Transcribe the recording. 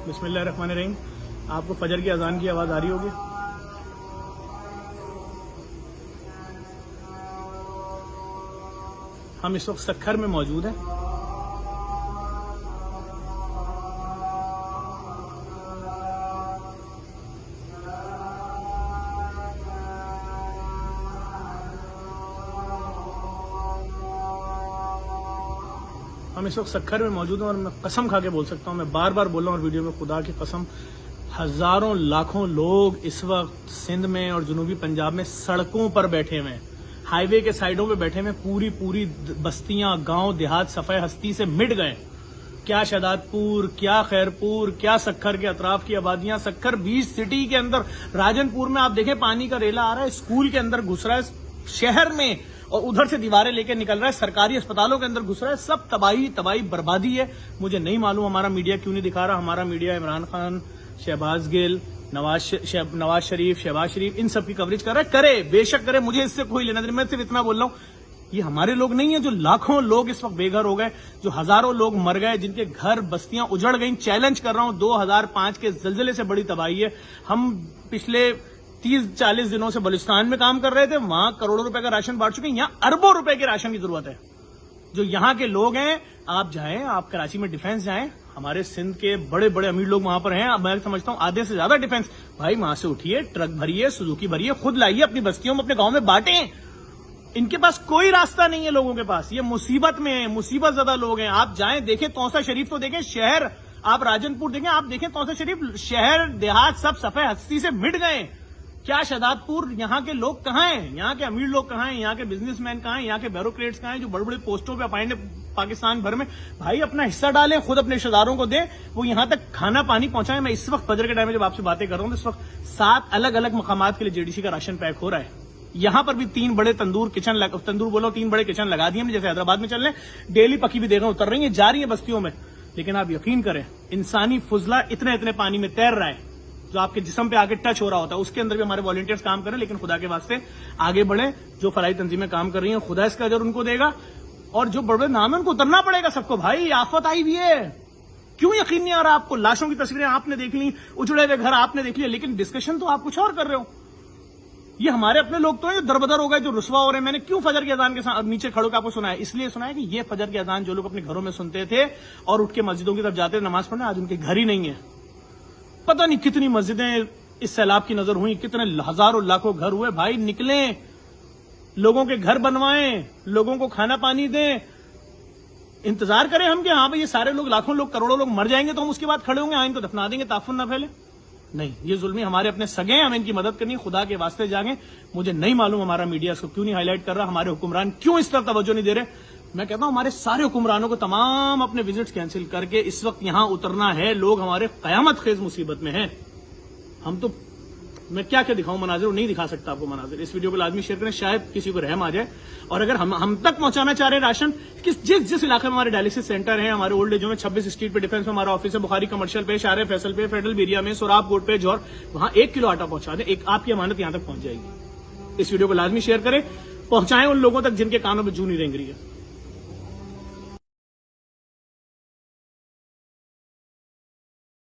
बिस्मिल्लाहिर्रहमानिर्रहीम। आपको फजर की अजान की आवाज़ आ रही होगी। हम इस वक्त सखर में मौजूद हैं। हम इस वक्त सखर में मौजूद हैं और मैं कसम खा के बोल सकता हूँ, मैं बार बार बोल रहा हूँ और वीडियो में, खुदा की कसम, हजारों लाखों लोग इस वक्त सिंध में और जनूबी पंजाब में सड़कों पर बैठे हुए हैं, हाईवे के साइडों पे बैठे हुए, पूरी बस्तियां, गांव देहात सफाई हस्ती से मिट गए। क्या शहदादपुर, क्या खैरपुर, क्या सखर के अतराफ की आबादियां, सखर 20 सिटी के अंदर, राजनपुर में आप देखें पानी का रेला आ रहा है, स्कूल के अंदर घुस रहा है शहर में, और उधर से दीवारें लेकर निकल रहा है, सरकारी अस्पतालों के अंदर घुस रहा है। सब तबाही बर्बादी है। मुझे नहीं मालूम हमारा मीडिया क्यों नहीं दिखा रहा। हमारा मीडिया इमरान खान, शहबाज गिल, नवाज शरीफ, शहबाज शरीफ, इन सब की कवरेज कर रहा है। करे, बेशक करे, मुझे इससे कोई लेना देना। मैं सिर्फ इतना बोल रहा हूं, ये हमारे लोग नहीं है जो लाखों लोग इस वक्त बेघर हो गए, जो हजारों लोग मर गए, जिनके घर बस्तियां उजड़ गई। चैलेंज कर रहा हूं, 2005 के जलजले से बड़ी तबाही है। हम पिछले 30-40 दिनों से बलूचिस्तान में काम कर रहे थे, वहां करोड़ों रुपए का राशन बांट चुके हैं। यहां अरबों रुपए के राशन की जरूरत है। जो यहां के लोग हैं, आप जाएं, आप कराची में डिफेंस जाएं, हमारे सिंध के बड़े बड़े अमीर लोग वहां पर हैं। मैं समझता हूं आधे से ज्यादा डिफेंस। भाई वहां से उठिए, ट्रक भरिए, सुजुकी भरिए, खुद लाइए, अपनी बस्तियों में, अपने गांव में बांटें। इनके पास कोई रास्ता नहीं है लोगों के पास। ये मुसीबत में है, मुसीबत ज्यादा लोग हैं। आप जाएं, देखें तौसा शरीफ तो देखें, शहर, आप राजनपुर देखें, आप देखें तौसा शरीफ, शहर देहात सब सफेद हस्ती से मिट गए। क्या शहदादपुर, यहाँ के लोग कहाँ हैं? यहाँ के अमीर लोग कहाँ हैं? यहाँ के बिजनेसमैन कहाँ हैं? यहाँ के ब्यूरोक्रेट्स कहाँ हैं जो बड़े बड़े पोस्टों पे अपॉइंट पाकिस्तान भर में? भाई अपना हिस्सा डालें, खुद अपने रिश्तेदारों को दें, वो यहाँ तक खाना पानी पहुंचाएं। मैं इस वक्त फजर के टाइम में जब आपसे बातें कर रहा हूँ, तो इस वक्त 7 अलग अलग मकामात के लिए जेडीसी का राशन पैक हो रहा है। यहाँ पर भी 3 बड़े तंदूर बोलो 3 बड़े किचन लगा दिए हमने, जैसे हैदराबाद में चल रहे हैं। डेली पकी भी देगा उतर रही है, जा रही है बस्तियों में। लेकिन आप यकीन करें, इंसानी फुजला इतने पानी में तैर रहा है, जो आपके जिस्म पे आके टच हो रहा होता है। उसके अंदर भी हमारे वॉलंटियर्स काम कर रहे हैं। लेकिन खुदा के वास्ते आगे बढ़े, जो फलाई तंजीमें काम कर रही हैं, खुदा इसका अजर उनको देगा। और जो बड़े बड़े नाम है, उनको उतरना पड़ेगा सबको। भाई आफत आई हुई है, क्यों यकीन नहीं आ रहा आपको? लाशों की तस्वीरें आपने देख ली, उजड़े हुए घर आपने देख लिया, लेकिन डिस्कशन तो आप कुछ और कर रहे हो। ये हमारे अपने लोग तो हैं जो दरबदर हो गए, जो रुसवा हो रहे हैं। मैंने क्यों फजर की अजान के नीचे खड़ो के आपको सुनाया? इसलिए सुनाया कि ये फजर की अजान जो लोग अपने घरों में सुनते थे और उठ के मस्जिदों की तरफ जाते थे नमाज पढ़ने, आज उनके घर ही नहीं है। पता नहीं कितनी मस्जिदें इस सैलाब की नजर हुई, कितने हजारों लाखों घर हुए। भाई निकलें, लोगों के घर बनवाएं, लोगों को खाना पानी दें। इंतजार करें हम कि हाँ भाई ये सारे लोग, लाखों लोग, करोड़ों लोग मर जाएंगे तो हम उसके बाद खड़े होंगे, हाँ इनको दफना देंगे, ताफुन ना फैले। नहीं, ये जुल्मी हमारे अपने सगे हैं, हमें इनकी मदद करनी है। खुदा के वास्ते जागें। मुझे नहीं मालूम हमारा मीडिया इसको क्यों नहीं हाईलाइट कर रहा, हमारे हुक्मरान क्यों इस तरफ तवज्जो नहीं दे रहे। मैं कहता हूं हमारे सारे हुक्मरानों को तमाम अपने विजिट्स कैंसिल करके इस वक्त यहां उतरना है। लोग हमारे कयामत खेज मुसीबत में हैं। हम तो, मैं क्या क्या दिखाऊं मनाजिर, नहीं दिखा सकता आपको मनाजिर। इस वीडियो को लाजमी शेयर करें, शायद किसी को रहम आ जाए। और अगर हम तक पहुंचाना चाह रहे हैं राशन, जिस इलाके में हमारे डायलिसिस सेंटर है, हमारे ओल्ड एजों में 26 स्ट्रीट पे डिफेंस में हमारा ऑफिस है, बुखारी कमर्शियल पे, शारे फैसल पे, फेडरल बेरिया में, सोराब कोट पे, जौहर, वहां 1 किलो आटा पहुंचा दें। एक आपकी अमानत यहां तक पहुंच जाएगी। इस वीडियो को लाजमी शेयर करें, पहुंचाएं उन लोगों तक जिनके कानों में जू नहीं रेंग रही है।